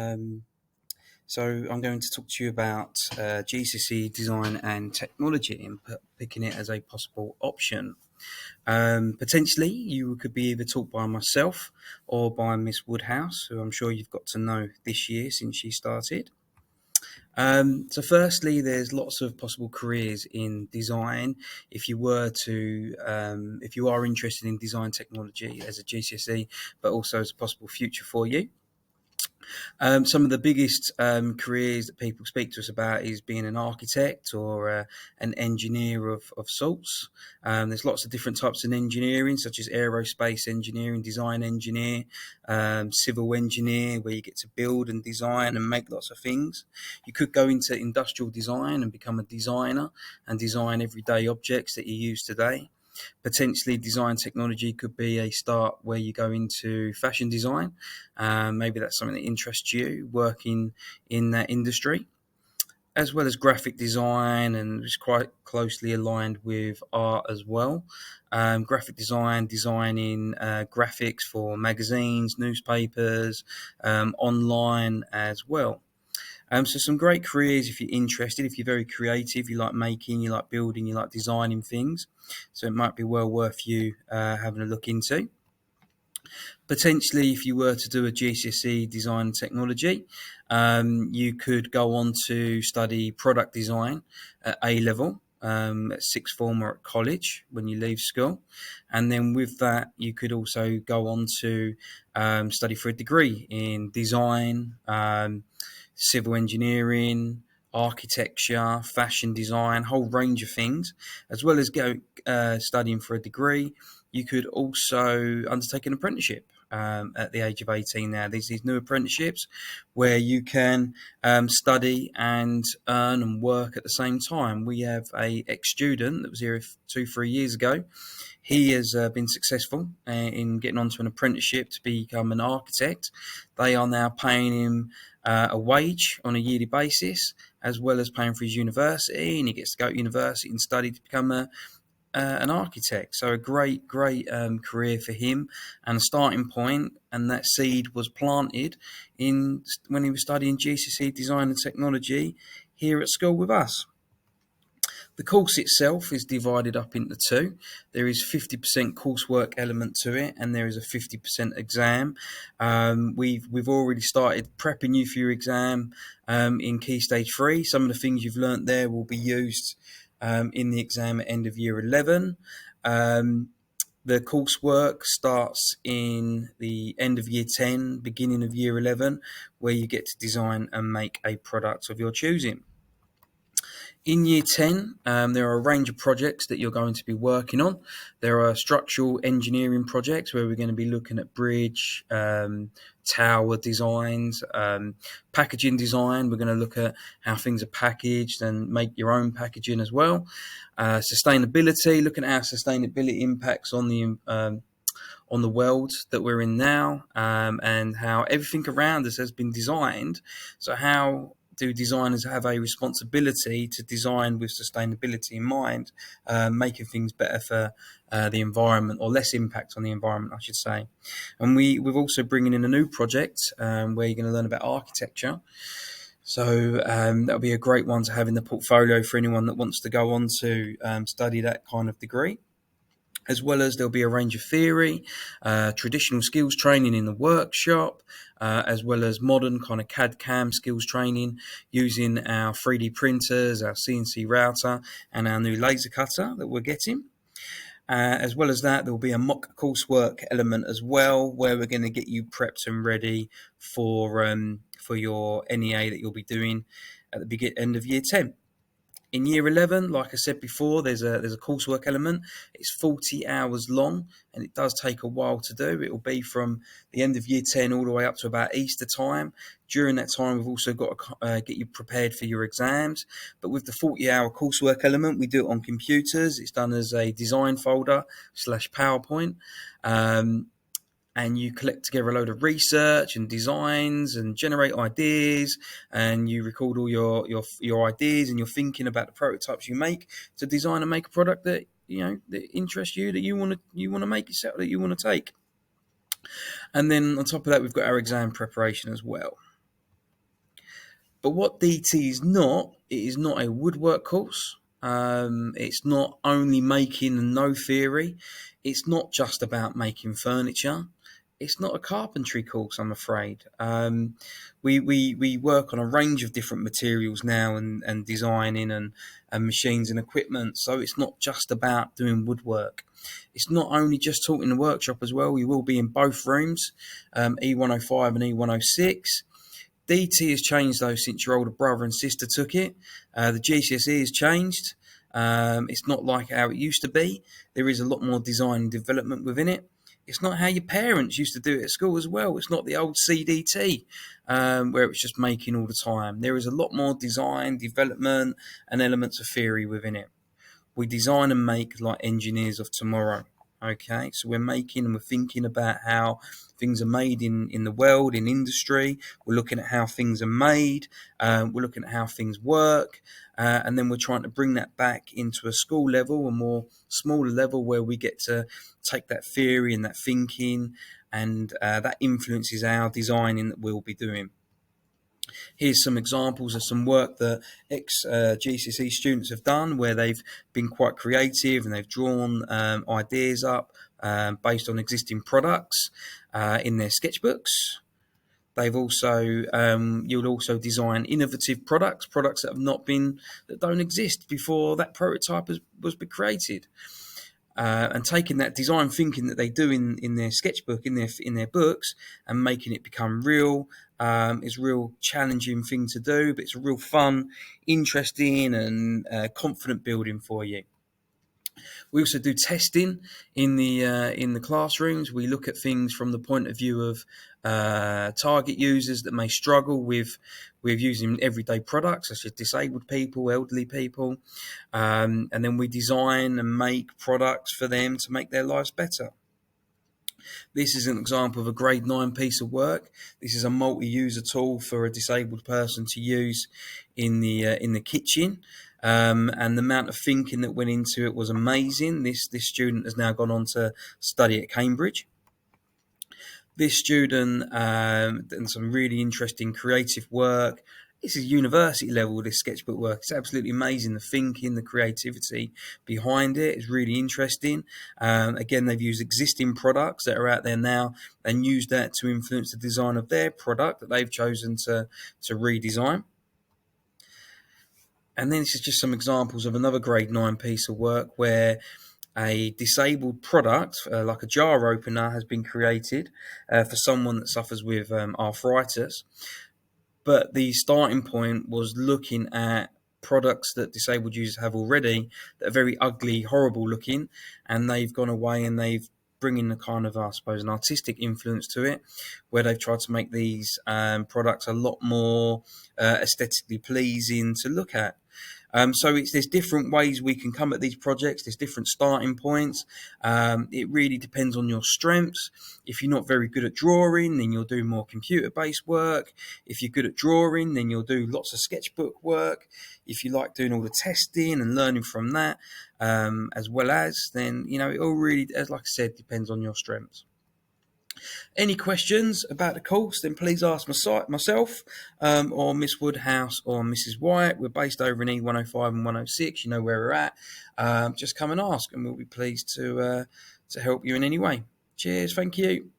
Um, so I'm going to talk to you about GCSE Design and Technology and picking it as a possible option. Potentially, you could be either taught by myself or by Miss Woodhouse, who I'm sure you've got to know this year since she started. So firstly, there's lots of possible careers in design. If you are interested in design technology as a GCSE, but also as a possible future for you. Some of the biggest careers that people speak to us about is being an architect or an engineer of sorts. There's lots of different types of engineering, such as aerospace engineering, design engineer, civil engineer, where you get to build and design and make lots of things. You could go into industrial design and become a designer and design everyday objects that you use today. Potentially, design technology could be a start where you go into fashion design. Maybe that's something that interests you, working in that industry, as well as graphic design, and it's quite closely aligned with art as well. Graphic design, designing graphics for magazines, newspapers, online as well. So some great careers if you're interested, if you're very creative, you like making, you like building, you like designing things. So it might be well worth you having a look into. Potentially, if you were to do a GCSE Design and Technology, you could go on to study product design at A level, at sixth form or at college when you leave school. And then with that, you could also go on to study for a degree in design, civil engineering, architecture, fashion design, whole range of things, as well as go studying for a degree. You could also undertake an apprenticeship at the age of 18 now. These new apprenticeships where you can study and earn and work at the same time. We have a ex-student that was here 2-3 years ago. He has been successful in getting onto an apprenticeship to become an architect. They are now paying him a wage on a yearly basis, as well as paying for his university, and he gets to go to university and study to become an architect. So a great career for him and a starting point, and that seed was planted in when he was studying GCSE Design and Technology here at school with us. The course itself is divided up into two. There is 50% coursework element to it, and there is a 50% exam. We've already started prepping you for your exam in Key Stage 3. Some of the things you've learnt there will be used in the exam at end of year 11. The coursework starts in the end of year 10, beginning of year 11, where you get to design and make a product of your choosing. In year 10, there are a range of projects that you're going to be working on. There are structural engineering projects where we're going to be looking at bridge, tower designs, packaging design. We're going to look at how things are packaged and make your own packaging as well. Sustainability, looking at how sustainability impacts on the world that we're in now, and how everything around us has been designed. So how do designers have a responsibility to design with sustainability in mind, making things better for the environment, or less impact on the environment, I should say. And we're also bringing in a new project where you're going to learn about architecture. So that'll be a great one to have in the portfolio for anyone that wants to go on to study that kind of degree. As well as there'll be a range of theory, traditional skills training in the workshop, as well as modern kind of CAD/CAM skills training using our 3D printers, our CNC router, and our new laser cutter that we're getting. As well as that, there will be a mock coursework element as well, where we're going to get you prepped and ready for your NEA that you'll be doing at the end of year 10. In year 11, like I said before, there's a coursework element. It's 40 hours long, and it does take a while to do. It will be from the end of year 10 all the way up to about Easter time. During that time, we've also got to get you prepared for your exams. But with the 40-hour coursework element, we do it on computers. It's done as a design folder / PowerPoint. And you collect together a load of research and designs and generate ideas, and you record all your ideas and your thinking about the prototypes you make to design and make a product that that interests you, that you want to make yourself, that you want to take. And then on top of that, we've got our exam preparation as well. But what DT is not, it is not a woodwork course. It's not only making and no theory. It's not just about making furniture. It's not a carpentry course, I'm afraid. We work on a range of different materials now and designing and machines and equipment. So it's not just about doing woodwork. It's not only just taught in the workshop as well. We will be in both rooms, E105 and E106. DT has changed though since your older brother and sister took it. The GCSE has changed. It's not like how it used to be. There is a lot more design and development within it. It's not how your parents used to do it at school as well. It's not the old CDT where it was just making all the time. There is a lot more design, development, and elements of theory within it. We design and make like engineers of tomorrow. Okay, so we're making and we're thinking about how things are made in the world, in industry. We're looking at how things are made. We're looking at how things work. And then we're trying to bring that back into a school level, a more smaller level where we get to take that theory and that thinking, and that influences our designing that we'll be doing. Here's some examples of some work that ex-GCSE students have done where they've been quite creative and they've drawn ideas up based on existing products in their sketchbooks. They've also, you'll also design innovative products that don't exist before that prototype was created. And taking that design thinking that they do in their sketchbook, in their books, and making it become real is a real challenging thing to do, but it's a real fun, interesting, and confident building for you. We also do testing in the classrooms. We look at things from the point of view of target users that may struggle with using everyday products, such as disabled people, elderly people, and then we design and make products for them to make their lives better. This is an example of a grade 9 piece of work. This is a multi-user tool for a disabled person to use in the kitchen. And the amount of thinking that went into it was amazing. This student has now gone on to study at Cambridge. This student done some really interesting creative work. This is university level, this sketchbook work. It's absolutely amazing. The thinking, the creativity behind it is really interesting. Again, they've used existing products that are out there now and used that to influence the design of their product that they've chosen to redesign. And then this is just some examples of another grade 9 piece of work where a disabled product, like a jar opener, has been created for someone that suffers with arthritis. But the starting point was looking at products that disabled users have already that are very ugly, horrible looking, and they've gone away and they've bringing a kind of, I suppose, an artistic influence to it, where they've tried to make these products a lot more aesthetically pleasing to look at. So there's different ways we can come at these projects. There's different starting points. It really depends on your strengths. If you're not very good at drawing, then you'll do more computer-based work. If you're good at drawing, then you'll do lots of sketchbook work. If you like doing all the testing and learning from that, as well as, then, it all really, as like I said, depends on your strengths. Any questions about the course, then please ask myself or Miss Woodhouse or Mrs. White. We're based over in E105 and 106. You know where we're at. Just come and ask and we'll be pleased to help you in any way. Cheers. Thank you.